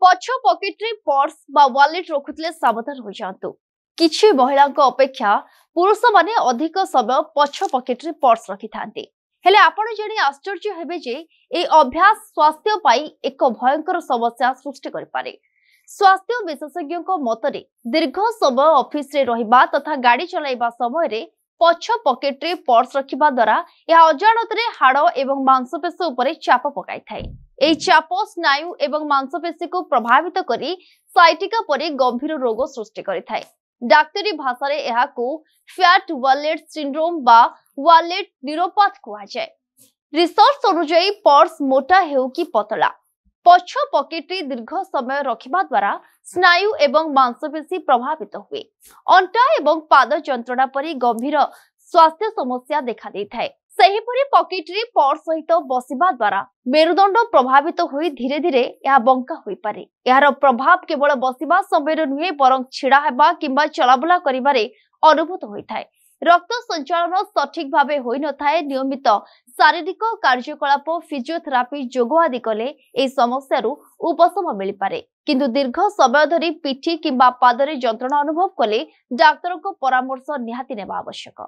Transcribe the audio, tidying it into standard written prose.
पछ पकेट रे पर्स बा वालेट रखुले सावधान हो जातु। किछि महिला अपेक्षा पुरुष माने अधिक समय पछ पकेट रे पर्स रखि थांती। हेले आपण जणी आश्चर्य हेबे जे ए अभ्यास स्वास्थ्य पाई एक भयंकर समस्या सृष्टि करि पारे। स्वास्थ्य विशेषज्ञ मतरे दीर्घ समय ऑफिस रे रहिबा तथा गाड़ी चलाइबा समय रे पछ पकेट रे पर्स रखिबा द्वारा यह अजाणत रे हाड़ एवं मांसपेशी उपरे चाप पकाई थाए। एई चाप स्नायु एवं मांसपेशी को प्रभावित करी साइटिका परि गंभीर रोग सृष्टि करिथाए। डाक्तरी भाषा रे एहाकू फैट वालेट सिंड्रोम बा वालेट न्यूरोपैथ कुआ जाय। रिसर्च अनुसार पर्स मोटा हेउ कि पतला पछ पकेट रे दीर्घ समय रखिबा द्वारा स्नायु एवं मांसपेशी प्रभावित हुए। अंटा एवं पाद जंत्रणा परि गंभीर स्वास्थ्य समस्या देखा देइथाए। सेहीपरि पकेट रे पर्स सहित बसिबा द्वारा मेरुदंड प्रभावित होई धीरे धीरे यह बंका होई पारे। यार प्रभाव केवल बसिबा समय नुहे बरं छिड़ा हेबा किंबा चलाबुला करिबारे अनुभूत होइथाए। रक्त संचालन सठिक भावे होई न थाए। नियमित शारीरिक कार्यकलाप फिजियोथेरापी जोग आदि कले ए समस्या उपशम मिल पारे। किंतु दीर्घ समय धरी पिठी किंबा पादरे जंत्रणा अनुभव कले डाक्तर को परामर्श निहाती नेबा आवश्यक।